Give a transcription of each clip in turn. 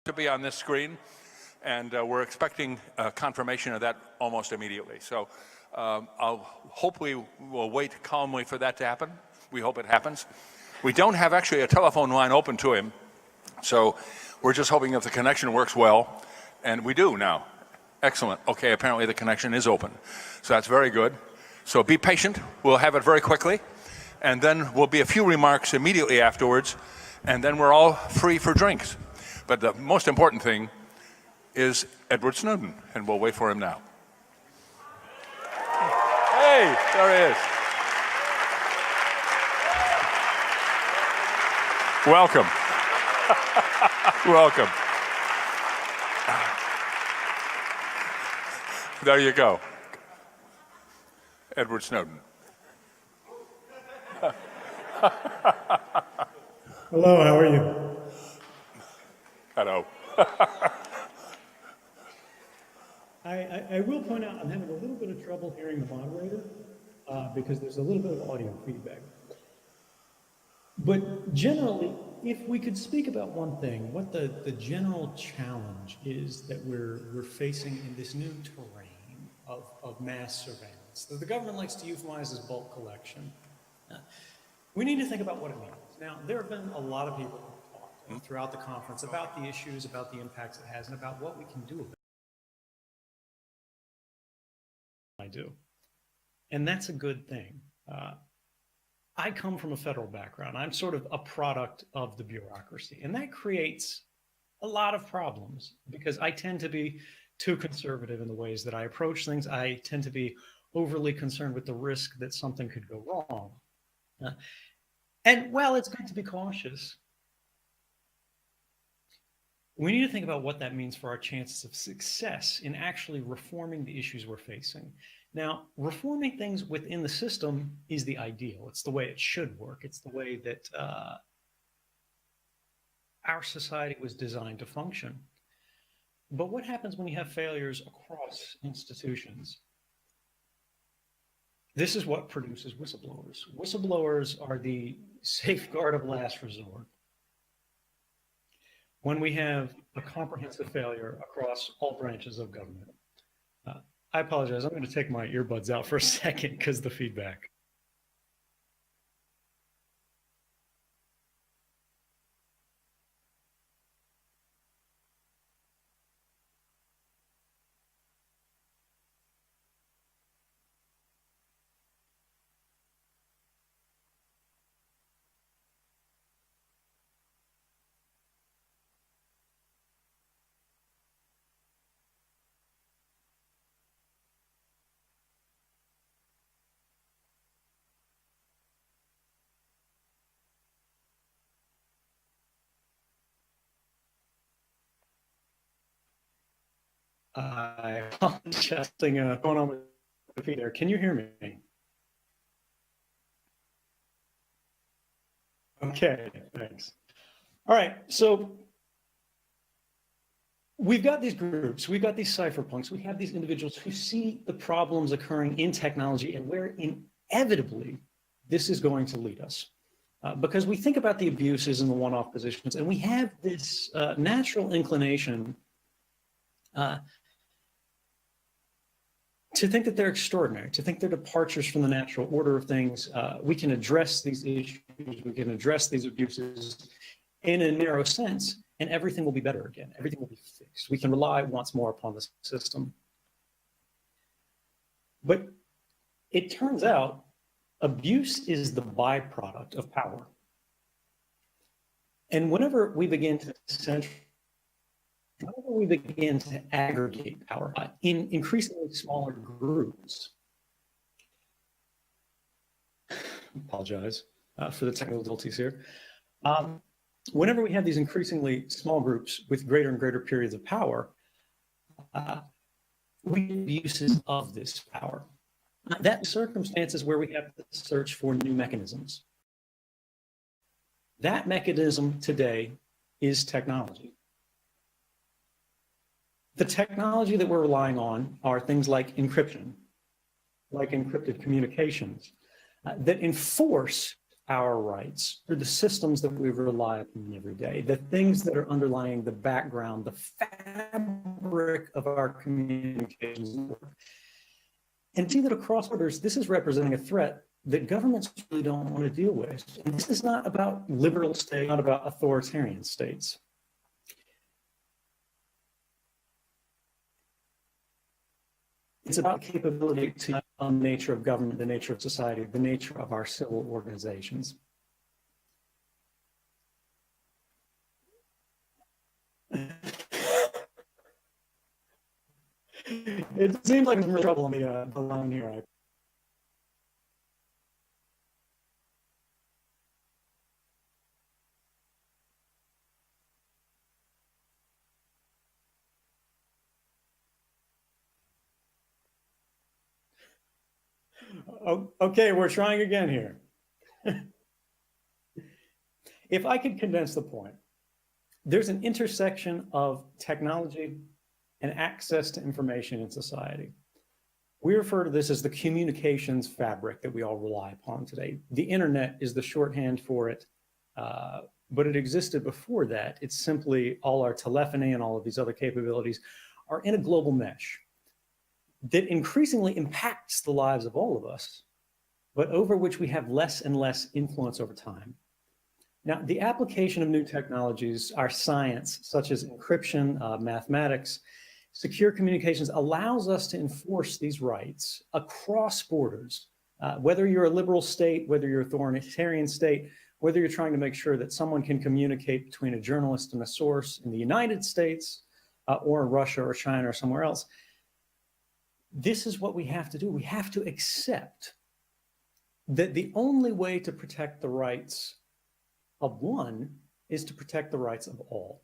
to be on this screen, and we're expecting confirmation of that almost immediately. So hopefully we'll wait calmly for that to happen. We hope it happens. We don't have actually a telephone line open to him, so we're just hoping if the connection works well, and we do now. Excellent. Okay, apparently the connection is open, so that's very good. So be patient. We'll have it very quickly, and then will be a few remarks immediately afterwards, and then we're all free for drinks. But the most important thing is Edward Snowden, and we'll wait for him now. Hey, there he is. Welcome. Welcome. There you go. Edward Snowden. Hello, how are you? Hello. I will point out I'm having a little bit of trouble hearing the moderator because there's a little bit of audio feedback. But generally, if we could speak about one thing, what the general challenge is that we're facing in this new terrain of mass surveillance that the government likes to euphemize as bulk collection. We need to think about what it means. Now, there have been a lot of people who talked throughout the conference about the issues, about the impacts it has, and about what we can do about it. I do. And that's a good thing. I come from a federal background. I'm sort of a product of the bureaucracy, and that creates a lot of problems because I tend to be too conservative in the ways that I approach things. I tend to be overly concerned with the risk that something could go wrong. And while it's good to be cautious, we need to think about what that means for our chances of success in actually reforming the issues we're facing. Now, reforming things within the system is the ideal. It's the way it should work. It's the way that our society was designed to function. But what happens when you have failures across institutions? This is what produces whistleblowers. Whistleblowers are the safeguard of last resort. When we have a comprehensive failure across all branches of government. I apologize, I'm going to take my earbuds out for a second because the feedback. I apologize. Going on with the feed there. Can you hear me? Okay, thanks. All right, so we've got these groups, we've got these cypherpunks, we have these individuals who see the problems occurring in technology and where inevitably this is going to lead us. Because we think about the abuses and the one-off positions, and we have this natural inclination to think that they're extraordinary, to think they're departures from the natural order of things. We can address these issues, we can address these abuses in a narrow sense, and everything will be better again. Everything will be fixed. We can rely once more upon the system. But it turns out abuse is the byproduct of power. And whenever we begin to aggregate power in increasingly smaller groups, apologize for the technical difficulties here. Whenever we have these increasingly small groups with greater and greater periods of power, we have uses of this power. That circumstances where we have to search for new mechanisms. That mechanism today is technology. The technology that we're relying on are things like encryption, like encrypted communications, that enforce our rights through the systems that we rely upon every day, the things that are underlying the background, the fabric of our communications network. And see that across borders, this is representing a threat that governments really don't want to deal with. And this is not about liberal states, not about authoritarian states. It's about capability to the nature of government, the nature of society, the nature of our civil organizations. It seems like there's trouble on the line here. Oh, okay, we're trying again here. If I could condense the point, there's an intersection of technology and access to information in society. We refer to this as the communications fabric that we all rely upon today. The internet is the shorthand for it, but it existed before that. It's simply all our telephony and all of these other capabilities are in a global mesh that increasingly impacts the lives of all of us, but over which we have less and less influence over time. Now, the application of new technologies, our science, such as encryption, mathematics, secure communications, allows us to enforce these rights across borders, whether you're a liberal state, whether you're an authoritarian state, whether you're trying to make sure that someone can communicate between a journalist and a source in the United States or in Russia or China or somewhere else. This is what we have to do. We have to accept that the only way to protect the rights of one is to protect the rights of all.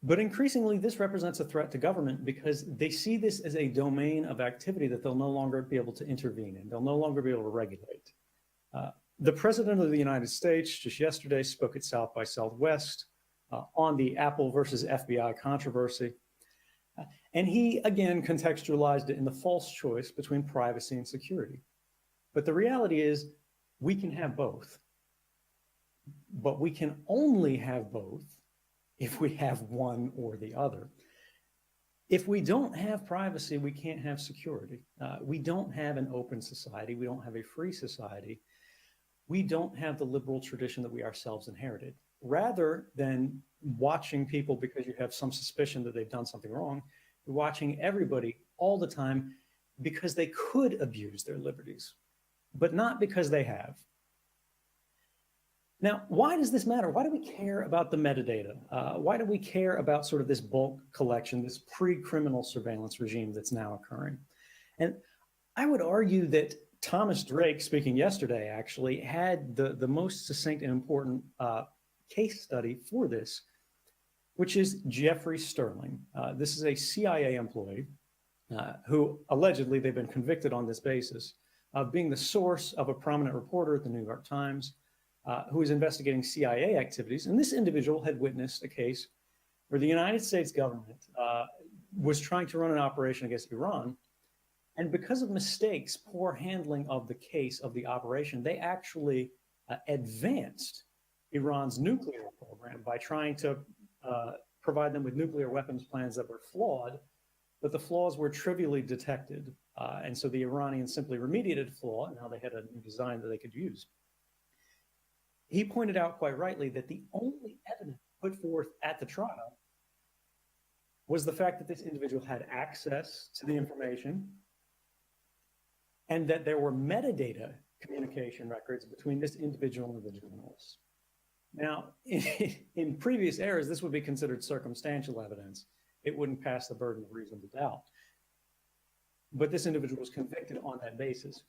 But increasingly, this represents a threat to government because they see this as a domain of activity that they'll no longer be able to intervene in. They'll no longer be able to regulate. The President of the United States just yesterday spoke at South by Southwest on the Apple versus FBI controversy. And he, again, contextualized it in the false choice between privacy and security. But the reality is we can have both. But we can only have both if we have one or the other. If we don't have privacy, we can't have security. We don't have an open society. We don't have a free society. We don't have the liberal tradition that we ourselves inherited. Rather than watching people because you have some suspicion that they've done something wrong, you're watching everybody all the time because they could abuse their liberties, but not because they have. Now, why does this matter? Why do we care about the metadata? Why do we care about sort of this bulk collection, this pre-criminal surveillance regime that's now occurring? And I would argue that Thomas Drake, speaking yesterday, actually had the most succinct and important case study for this, which is Jeffrey Sterling. This is a CIA employee who allegedly they've been convicted on this basis of being the source of a prominent reporter at the New York Times who was investigating CIA activities. And this individual had witnessed a case where the United States government was trying to run an operation against Iran. And because of mistakes, poor handling of the case of the operation, they actually advanced Iran's nuclear program by trying to provide them with nuclear weapons plans that were flawed, but the flaws were trivially detected. And so the Iranians simply remediated the flaw, and now they had a new design that they could use. He pointed out quite rightly that the only evidence put forth at the trial was the fact that this individual had access to the information and that there were metadata communication records between this individual and the journalist. Now, in previous eras, this would be considered circumstantial evidence. It wouldn't pass the burden of reasonable doubt. But this individual was convicted on that basis,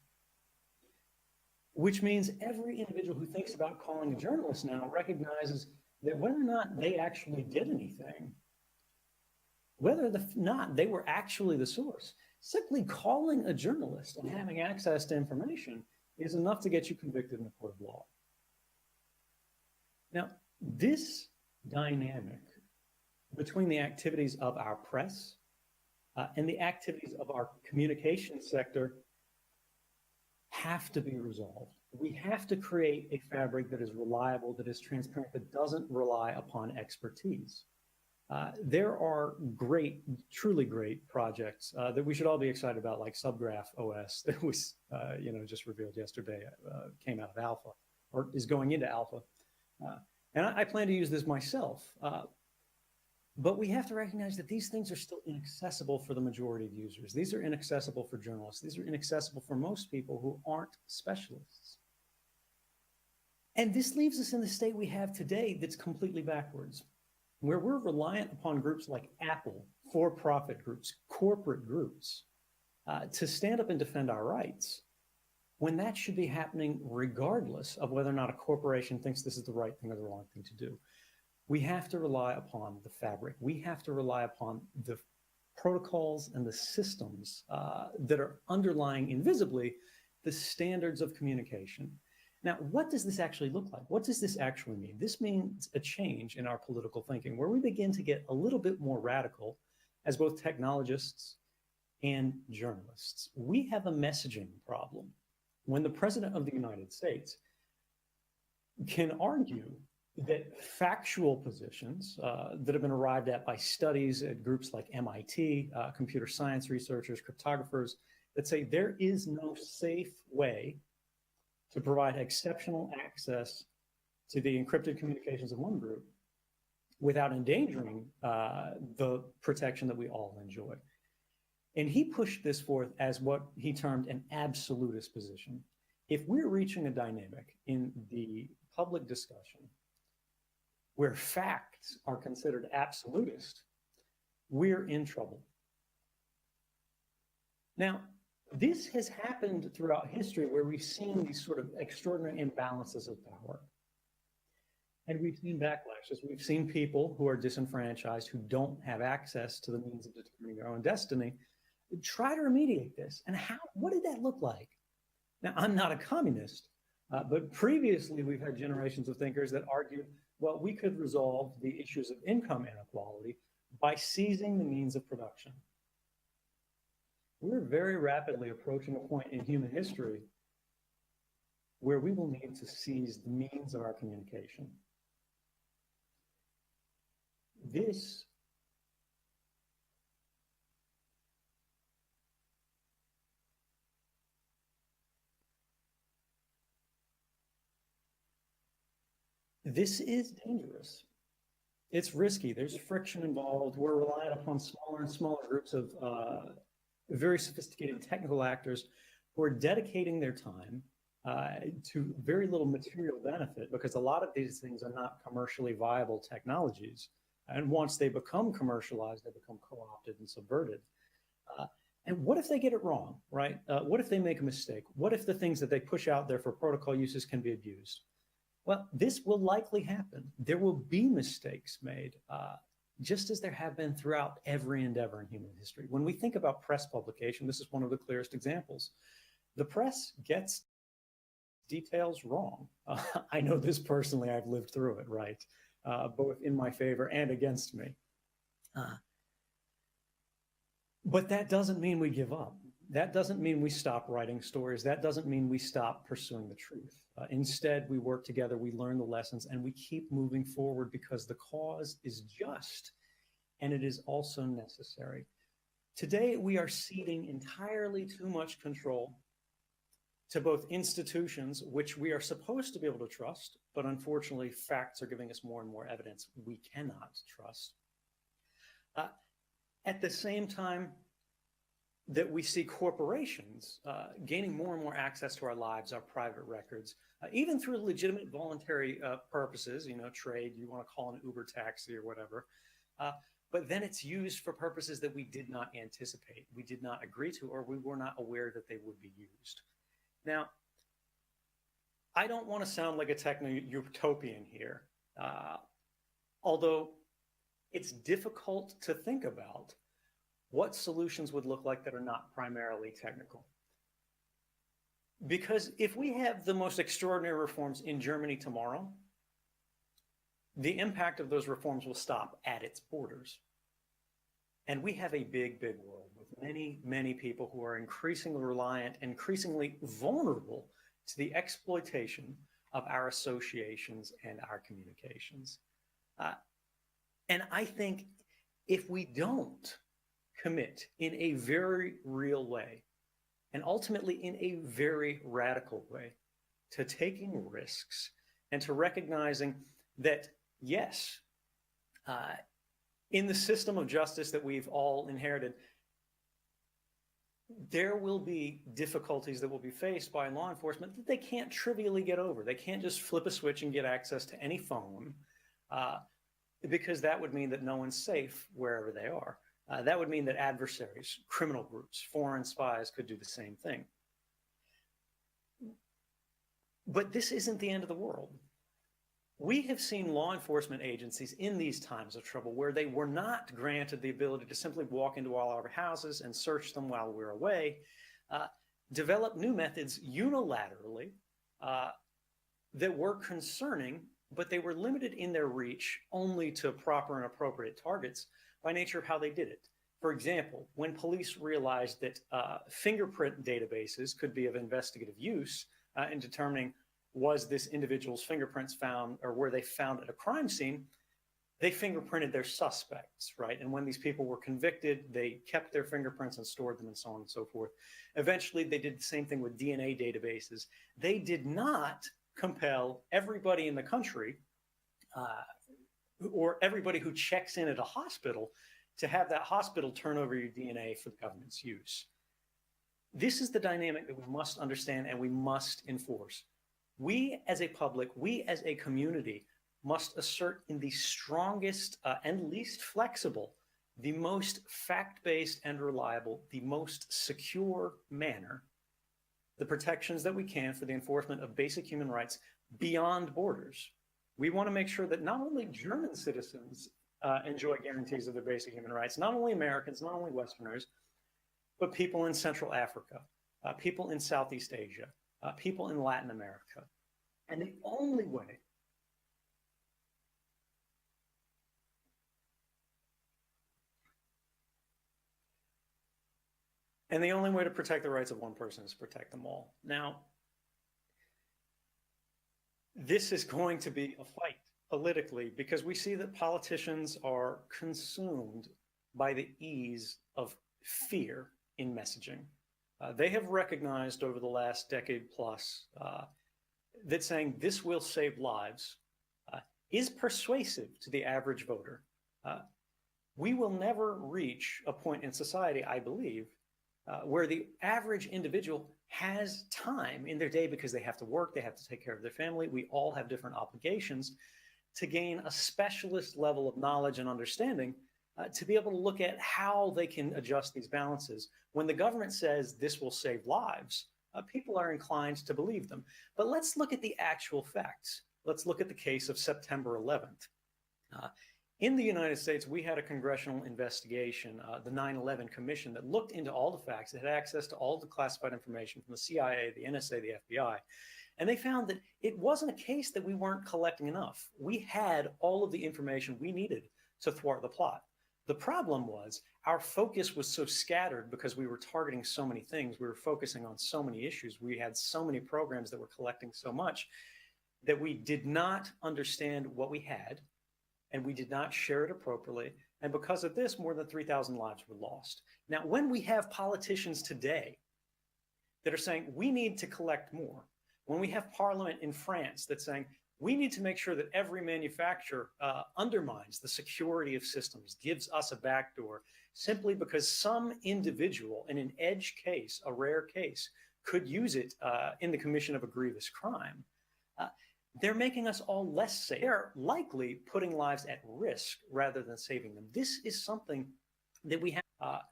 which means every individual who thinks about calling a journalist now recognizes that whether or not they actually did anything, whether or not they were actually the source, simply calling a journalist and having access to information is enough to get you convicted in a court of law. Now, this dynamic between the activities of our press and the activities of our communication sector have to be resolved. We have to create a fabric that is reliable, that is transparent, that doesn't rely upon expertise. There are great, truly great projects that we should all be excited about, like Subgraph OS that was, just revealed yesterday, came out of alpha or is going into alpha. And I plan to use this myself. But we have to recognize that these things are still inaccessible for the majority of users. These are inaccessible for journalists. These are inaccessible for most people who aren't specialists. And this leaves us in the state we have today that's completely backwards, where we're reliant upon groups like Apple, for-profit groups, corporate groups, to stand up and defend our rights, when that should be happening regardless of whether or not a corporation thinks this is the right thing or the wrong thing to do. We have to rely upon the fabric. We have to rely upon the protocols and the systems that are underlying invisibly the standards of communication. Now, what does this actually look like? What does this actually mean? This means a change in our political thinking, where we begin to get a little bit more radical as both technologists and journalists. We have a messaging problem. When the President of the United States can argue that factual positions that have been arrived at by studies at groups like MIT, computer science researchers, cryptographers, that say there is no safe way to provide exceptional access to the encrypted communications of one group without endangering the protection that we all enjoy. And he pushed this forth as what he termed an absolutist position. If we're reaching a dynamic in the public discussion where facts are considered absolutist, we're in trouble. Now, this has happened throughout history, where we've seen these sort of extraordinary imbalances of power. And we've seen backlashes. We've seen people who are disenfranchised, who don't have access to the means of determining their own destiny, try to remediate this. And what did that look like? Now, I'm not a communist, but previously we've had generations of thinkers that argued, well, we could resolve the issues of income inequality by seizing the means of production. We're very rapidly approaching a point in human history where we will need to seize the means of our communication. This is dangerous. It's risky. There's friction involved. We're reliant upon smaller and smaller groups of very sophisticated technical actors who are dedicating their time to very little material benefit, because a lot of these things are not commercially viable technologies. And once they become commercialized, they become co-opted and subverted. And what if they get it wrong, right? What if they make a mistake? What if the things that they push out there for protocol uses can be abused? Well, this will likely happen. There will be mistakes made, just as there have been throughout every endeavor in human history. When we think about press publication, this is one of the clearest examples. The press gets details wrong. I know this personally. I've lived through it, right? Both in my favor and against me. But that doesn't mean we give up. That doesn't mean we stop writing stories. That doesn't mean we stop pursuing the truth. Instead, we work together, we learn the lessons, and we keep moving forward, because the cause is just, and it is also necessary. Today, we are ceding entirely too much control to both institutions, which we are supposed to be able to trust, but unfortunately, facts are giving us more and more evidence we cannot trust. At the same time that we see corporations gaining more and more access to our lives, our private records, even through legitimate voluntary purposes, trade, you want to call an Uber taxi or whatever, but then it's used for purposes that we did not anticipate, we did not agree to, or we were not aware that they would be used. Now, I don't want to sound like a techno-utopian here, although it's difficult to think about what solutions would look like that are not primarily technical. Because if we have the most extraordinary reforms in Germany tomorrow, the impact of those reforms will stop at its borders. And we have a big, big world with many, many people who are increasingly reliant, increasingly vulnerable to the exploitation of our associations and our communications. And I think if we don't commit in a very real way, and ultimately in a very radical way, to taking risks and to recognizing that, yes, in the system of justice that we've all inherited, there will be difficulties that will be faced by law enforcement that they can't trivially get over. They can't just flip a switch and get access to any phone, because that would mean that no one's safe wherever they are. That would mean that adversaries, criminal groups, foreign spies could do the same thing. But this isn't the end of the world. We have seen law enforcement agencies in these times of trouble where they were not granted the ability to simply walk into all our houses and search them while we're away, develop new methods unilaterally that were concerning, but they were limited in their reach only to proper and appropriate targets by nature of how they did it. For example, when police realized that fingerprint databases could be of investigative use in determining was this individual's fingerprints found or were they found at a crime scene, they fingerprinted their suspects, right? And when these people were convicted, they kept their fingerprints and stored them and so on and so forth. Eventually, they did the same thing with DNA databases. They did not compel everybody in the country or everybody who checks in at a hospital to have that hospital turn over your DNA for the government's use. This is the dynamic that we must understand and we must enforce. We as a public, we as a community must assert in the strongest and least flexible, the most fact-based and reliable, the most secure manner, the protections that we can for the enforcement of basic human rights beyond borders. We want to make sure that not only German citizens enjoy guarantees of their basic human rights, not only Americans, not only Westerners, but people in Central Africa, people in Southeast Asia, people in Latin America. And the only way to protect the rights of one person is to protect them all. Now, this is going to be a fight politically because we see that politicians are consumed by the ease of fear in messaging. They have recognized over the last decade plus that saying this will save lives is persuasive to the average voter. We will never reach a point in society, I believe, where the average individual has time in their day because they have to work, they have to take care of their family. We all have different obligations to gain a specialist level of knowledge and understanding to be able to look at how they can adjust these balances. When the government says this will save lives, people are inclined to believe them. But let's look at the actual facts. Let's look at the case of September 11th. In the United States, we had a congressional investigation, the 9/11 Commission, that looked into all the facts. It had access to all the classified information from the CIA, the NSA, the FBI. And they found that it wasn't a case that we weren't collecting enough. We had all of the information we needed to thwart the plot. The problem was our focus was so scattered because we were targeting so many things. We were focusing on so many issues. We had so many programs that were collecting so much that we did not understand what we had, and we did not share it appropriately. And because of this, more than 3,000 lives were lost. Now, when we have politicians today that are saying we need to collect more, when we have parliament in France that's saying we need to make sure that every manufacturer undermines the security of systems, gives us a backdoor, simply because some individual in an edge case, a rare case, could use it in the commission of a grievous crime, they're making us all less safe. They're likely putting lives at risk rather than saving them. This is something that we have.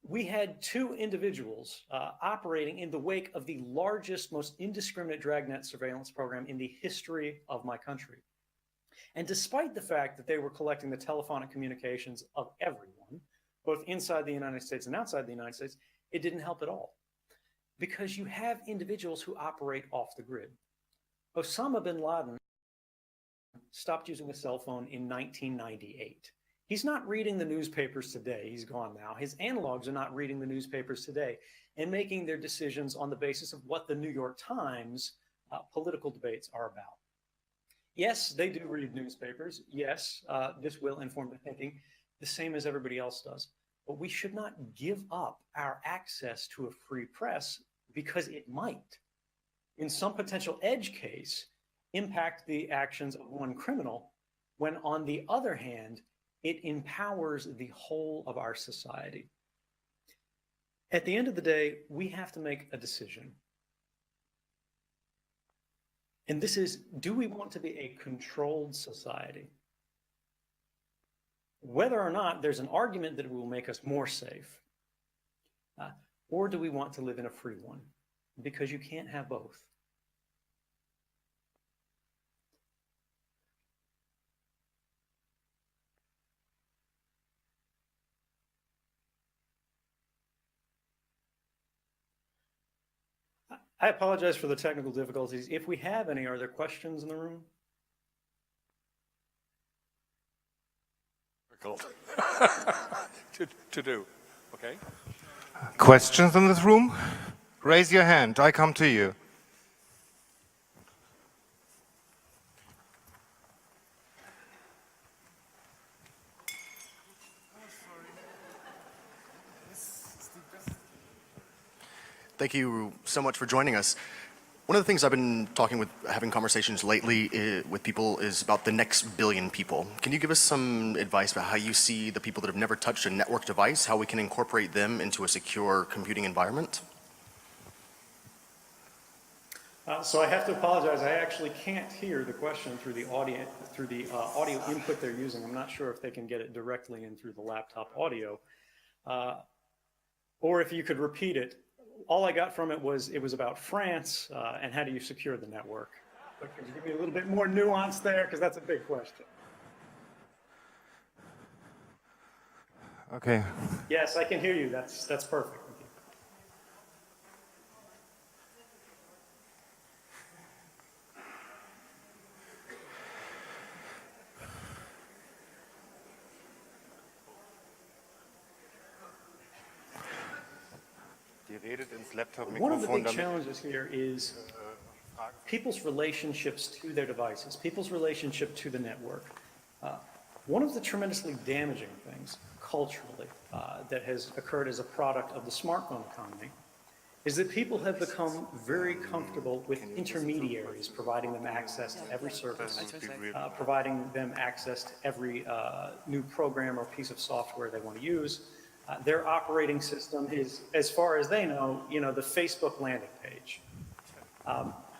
We had two individuals operating in the wake of the largest, most indiscriminate dragnet surveillance program in the history of my country. And despite the fact that they were collecting the telephonic communications of everyone, both inside the United States and outside the United States, it didn't help at all. Because you have individuals who operate off the grid. Osama bin Laden stopped using a cell phone in 1998. He's not reading the newspapers today. He's gone now. His analogs are not reading the newspapers today and making their decisions on the basis of what the New York Times political debates are about. Yes, they do read newspapers. Yes, this will inform their thinking the same as everybody else does. But we should not give up our access to a free press because it might, in some potential edge case, impact the actions of one criminal, when on the other hand, it empowers the whole of our society. At the end of the day, we have to make a decision. And this is, do we want to be a controlled society? Whether or not there's an argument that it will make us more safe, or do we want to live in a free one? Because you can't have both. I apologize for the technical difficulties. If we have any, are there questions in the room? Difficult to do. Okay. Questions in this room? Raise your hand. I come to you. Thank you so much for joining us. One of the things I've been having conversations lately with people is about the next billion people. Can you give us some advice about how you see the people that have never touched a network device, how we can incorporate them into a secure computing environment? So I have to apologize. I actually can't hear the question through the audio input they're using. I'm not sure if they can get it directly in through the laptop audio, or if you could repeat it. All I got from it was about France and how do you secure the network. But could you give me a little bit more nuance there, because that's a big question. Okay. Yes, I can hear you. That's perfect. Thank you. One of the big challenges here is people's relationships to their devices, people's relationship to the network. One of the tremendously damaging things culturally that has occurred as a product of the smartphone economy is that people have become very comfortable with intermediaries providing them access to every service, providing them access to every new program or piece of software they want to use. Their operating system is, as far as they know, the Facebook landing page.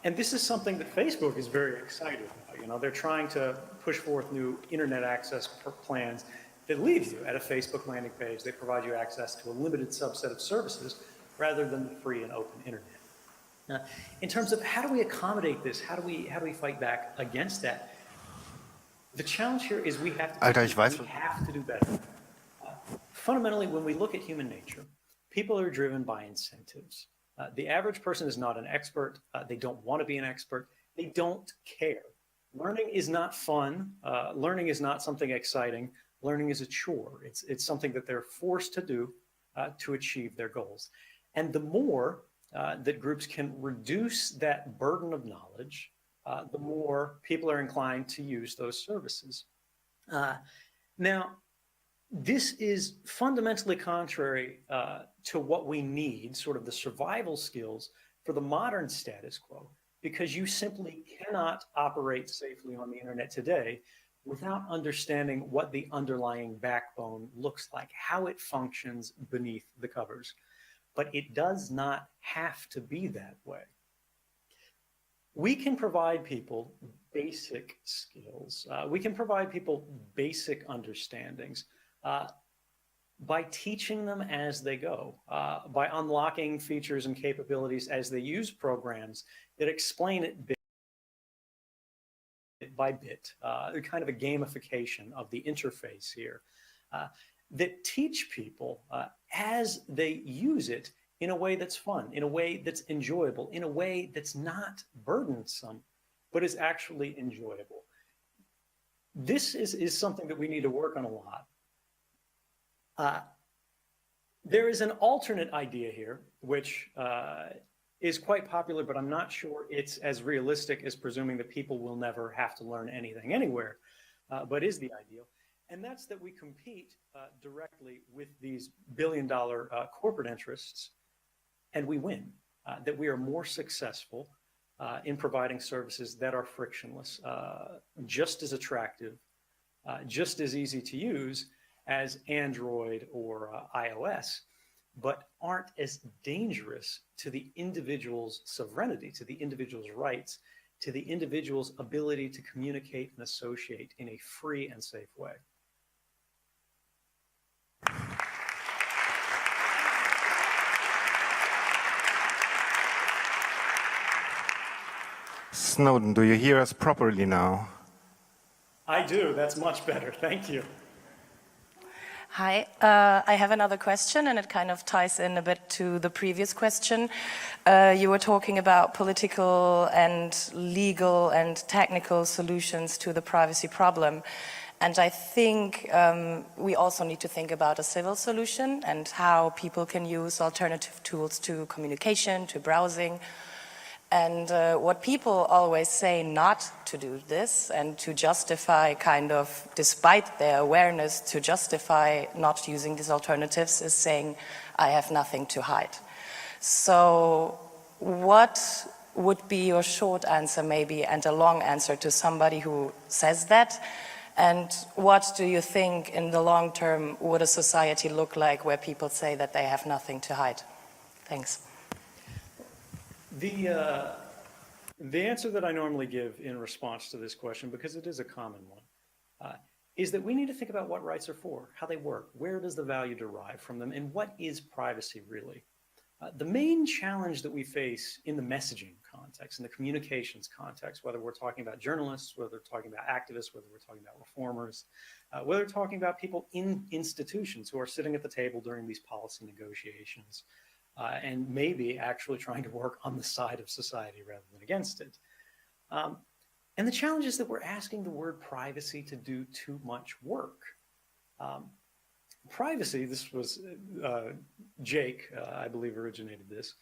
And this is something that Facebook is very excited about. They're trying to push forth new internet access plans that leave you at a Facebook landing page. They provide you access to a limited subset of services rather than the free and open internet. In terms of how do we accommodate this, how do we fight back against that? The challenge here is we have to do better. Fundamentally, when we look at human nature, people are driven by incentives. The average person is not an expert. They don't want to be an expert. They don't care. Learning is not fun. Learning is not something exciting. Learning is a chore. It's something that they're forced to do to achieve their goals. And the more that groups can reduce that burden of knowledge, the more people are inclined to use those services. Now, this is fundamentally contrary to what we need, sort of the survival skills for the modern status quo, because you simply cannot operate safely on the internet today without understanding what the underlying backbone looks like, how it functions beneath the covers. But it does not have to be that way. We can provide people basic skills. We can provide people basic understandings by teaching them as they go, by unlocking features and capabilities as they use programs that explain it bit by bit, kind of a gamification of the interface here, that teach people as they use it in a way that's fun, in a way that's enjoyable, in a way that's not burdensome, but is actually enjoyable. This is something that we need to work on a lot. There is an alternate idea here, which is quite popular, but I'm not sure it's as realistic as presuming that people will never have to learn anything anywhere, but is the ideal. And that's that we compete directly with these billion-dollar corporate interests, and we win. That we are more successful in providing services that are frictionless, just as attractive, just as easy to use as Android or iOS, but aren't as dangerous to the individual's sovereignty, to the individual's rights, to the individual's ability to communicate and associate in a free and safe way. Snowden, do you hear us properly now? I do. That's much better. Thank you. Hi, I have another question, and it kind of ties in a bit to the previous question. You were talking about political and legal and technical solutions to the privacy problem. And I think we also need to think about a civil solution and how people can use alternative tools to communication, to browsing. And what people always say not to do this and to justify kind of, despite their awareness, to justify not using these alternatives is saying, I have nothing to hide. So what would be your short answer maybe and a long answer to somebody who says that? And what do you think in the long term would a society look like where people say that they have nothing to hide? Thanks. The answer that I normally give in response to this question, because it is a common one, is that we need to think about what rights are for, how they work, where does the value derive from them, and what is privacy really? The main challenge that we face in the messaging context, in the communications context, whether we're talking about journalists, whether we're talking about activists, whether we're talking about reformers, whether we're talking about people in institutions who are sitting at the table during these policy negotiations, and maybe actually trying to work on the side of society rather than against it. And the challenge is that we're asking the word privacy to do too much work. Privacy, this was Jake, I believe, originated this.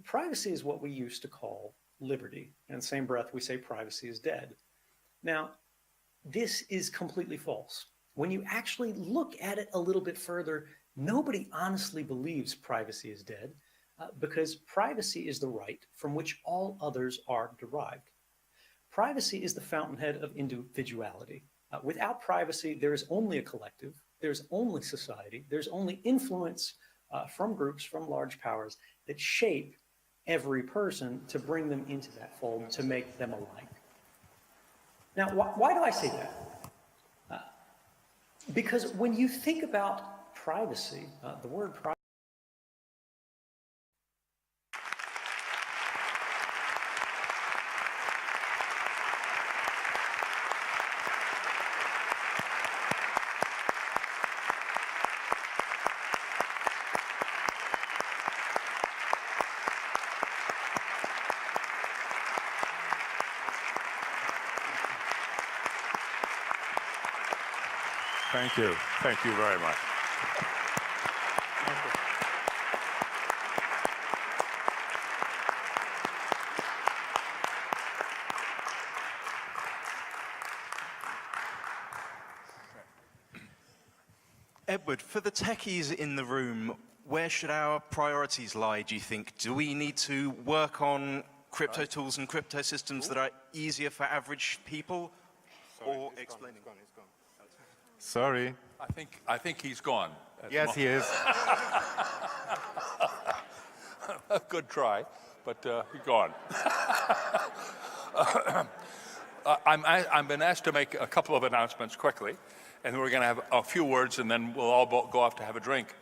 Privacy is what we used to call liberty. In the same breath, we say privacy is dead. Now, this is completely false. When you actually look at it a little bit further, nobody honestly believes privacy is dead because privacy is the right from which all others are derived. Privacy is the fountainhead of individuality. Without privacy, there is only a collective, there's only society, there's only influence from groups, from large powers that shape every person to bring them into that fold, to make them alike. Now, why do I say that? Because when you think about privacy, the word privacy, Thank you. Thank you very much. Edward, for the techies in the room, where should our priorities lie, do you think? Do we need to work on crypto tools and crypto systems that are easier for average people? Or explaining? Sorry. I think he's gone. Yes, he is. Good try, but he's gone. I've been asked to make a couple of announcements quickly, and we're going to have a few words, and then we'll all go off to have a drink.